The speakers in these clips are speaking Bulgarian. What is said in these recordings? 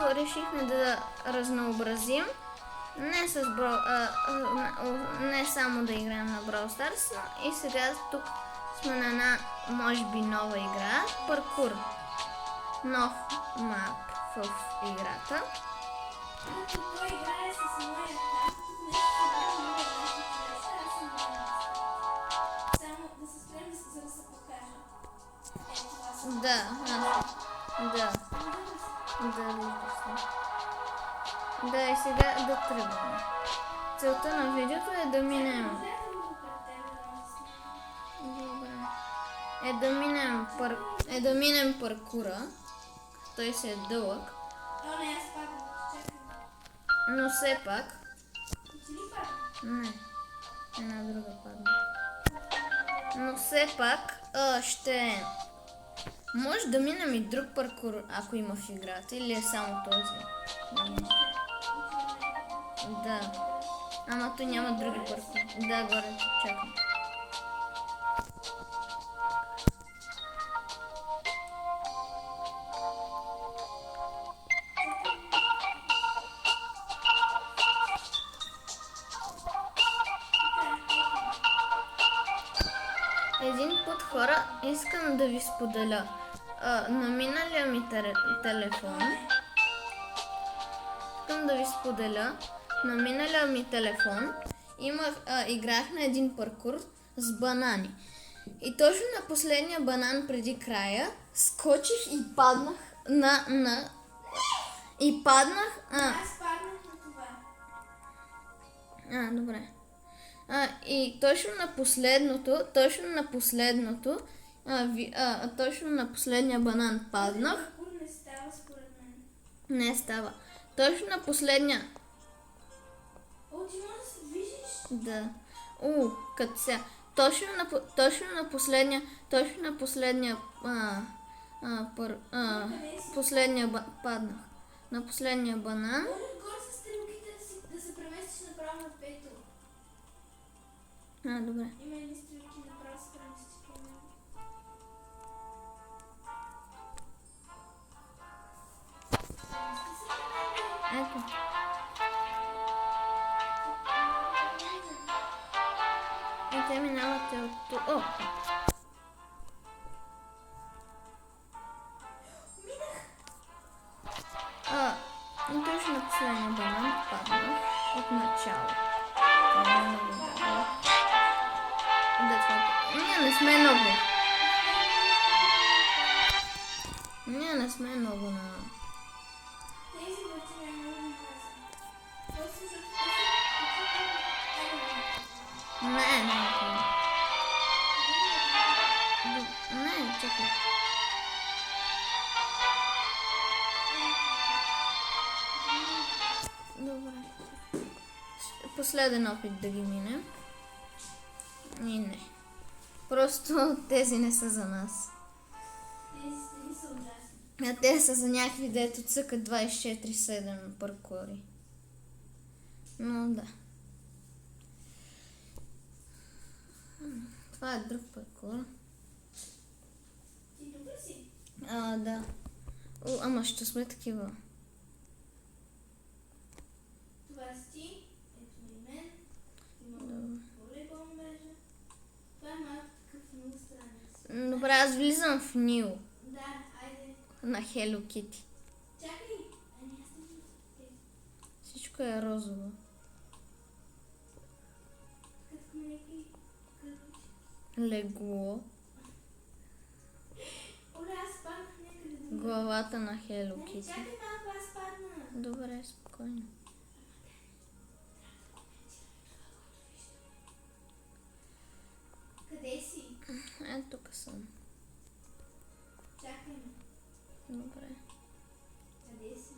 решихме да разнообразим. Не само да играем на Brawl Stars, и сега тук сме на една, може би, нова игра. Паркур. Нов мап в играта. Той играе с моя там, тук нещо само да се спрем, за да се покажа. Да, вижда се. Да, и сега да тръгваме. Целта на видеото е да минем. Добре. Да минем паркура. Той се е дълъг. Но все пак. Не. Една друга падна. Но все пак ще... Може да минем и друг паркур, ако има в играта, или е само този. Да. Ама той няма други паркури. Да, горе, чакам. Един път, хора, искам да ви споделя. На миналия ми телефон играх на един паркур с банани. И точно на последния банан преди края скочих и паднах и паднах... Аз паднах на това. Добре. И точно на последния банан паднах. Не става според мен. Не става. Точно на последния... Ти можеш да се движиш? Да. Като сега. Точно на последния паднах. На последния банан. Горе с стрелките да се преместиш направо на пето. Добре. Има едни стрелки направо се преместиш към него. Ето. И те минавате от тук. И точно на последния банан паднах от начало. Ние не сме много на... Тези въртина много ми харесват. Не, чакай. Добре. Последен опит да ги минем. И не. Просто тези не са за нас. Тези стени са ужасни. Те са за някакви, дето цъкат 24/7 паркури. Но да. Това е друг паркур. Ти тук ли си? Да. Ама ще сме такива. Това си ти, ето и мен. Има волейбол мрежа. Това е малко такъв много странен. Добре, аз влизам в Нил. Да, айде. На Hello Kitty. Чакай. Аз не виждам. Всичко е розово. Като някакви кърпички. Легло. Оле, аз паднах някъде друга. Главата на Hello Kitty. Чакай малко, аз паднах. Добре, спокойно. Къде си? Тук съм. Чакай ме. Добре. Къде си?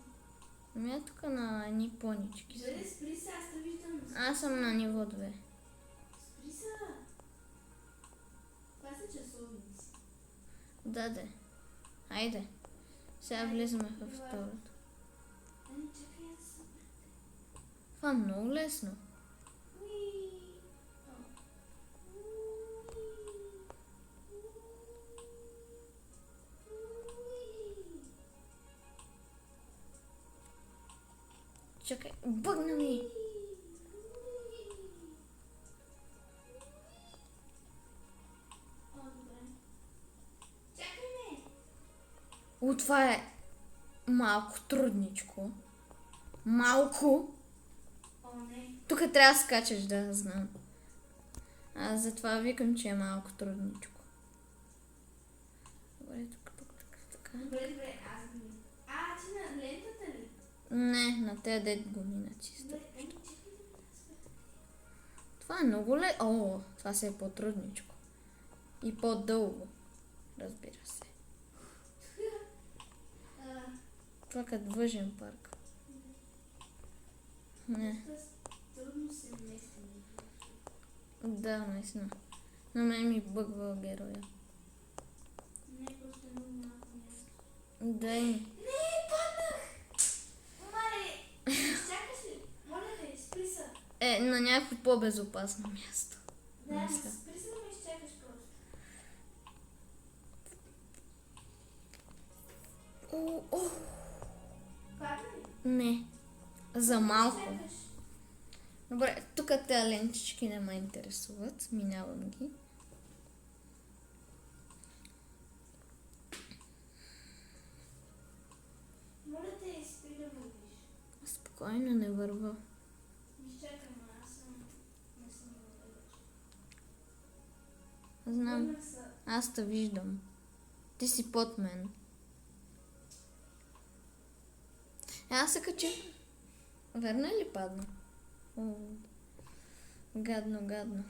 Тук на едни понички съм. Бъде, спри се, аз те виждам. Аз съм на ниво 2. Спри се. Това са часовници. Да. Айде. Сега влизаме в второто. Чакай, аз съм. Това е много лесно. Чакай, бъгна ми. О, добре. Чакай ме! О, това е малко трудничко. Малко. О, не. Тук трябва да скачаш, да знам. Аз затова викам, че е малко трудничко. Добре, тук, така. Добре, аз го мисля. Ти на лентата ли? Не, на те дет го мина чисто. Добре, чакай да го Това е много О, това се е по-трудничко. И по-дълго. Разбира се. Това като въжен парк. Не. Трудно се мести. Да, наистина. На мен ми бъгва героя. Не, просто е много малко място. Дай ми. Не, паднах! Мале! Чакаш ли? Моля те, спри се. На някакво по-безопасно място. Да, Мисля. спри се да ме изчакаш просто. О, Падна ли? не. За малко. Чакаш. Добре, тук тези лентички не ме интересуват. Минавам ги. Моля те, спри да вървиш. Спокойно не върва. Изчакам, аз не съм много далеч. Знам. Върнах се. Аз те виждам. Ти си под мен. Аз се качих. Верно ли падна? О, гадно, гадно.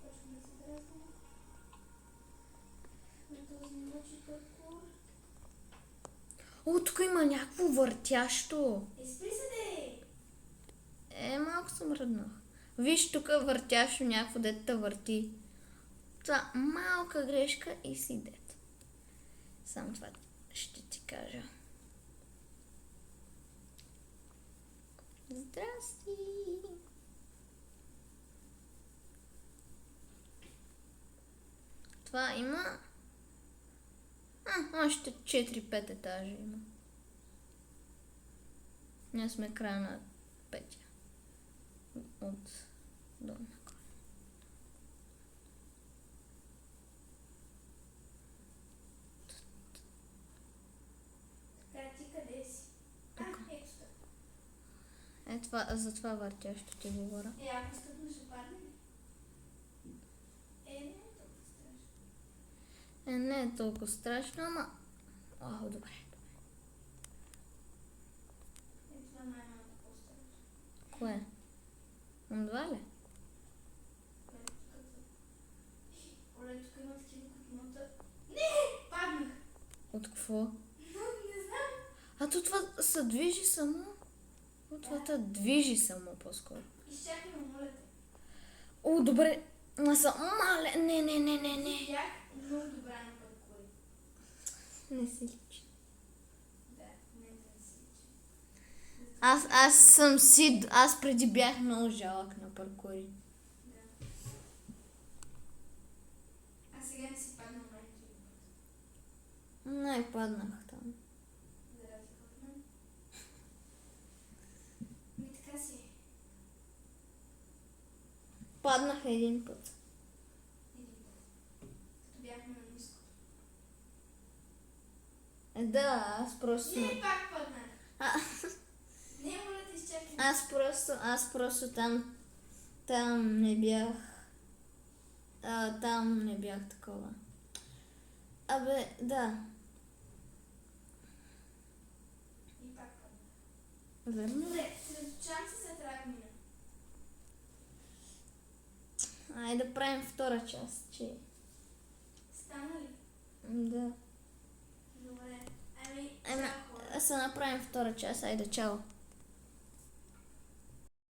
Почвам да се дразня. На този ночи паркур. О, тук има някакво въртящо. Спри се, де! Малко съм ръднах. Виж, тук въртящо някакво дете върти. Това малка грешка и си дет. Само това ще ти кажа. Здрасти! Това има... още 4-5 етажа има. Ние сме края на петия. От дома. Така, ти къде си? Ето стъп. За това въртящо ти говоря. Ако стъпна, ще падне ли? Не е толкова страшно. Не е толкова страшно, ама... О, добре. Това май е малко по-страшно. Кое? М2 ли? Оле, тук има такива котмота. Не! Паднах! От какво? Не знам. А то това се движи само. Това те движи само по-скоро. Изчакай ме, моля те. О, добре. Мале. Не. Бях много добра на паркури. Не си личи. Да, в момента не си личи. Аз преди бях много жалък на паркури. Да. А сега не си паднал май три пъти. Не, паднах там. За разлика от мен. Така си. Паднах един път. Един път. Като бяхме на ниско. Да, аз просто... Не, пак паднах. А, Не, моля те, изчакай. аз просто там не бях... там не бях такова. Абе, да. И пак паднах. Верно? Добре, средоточавам се след рак мина. Айде да правим втора част, че... Стана ли? Да. Добре. Ами, Ами, чао, хора. се направим втора част. Айде, чао.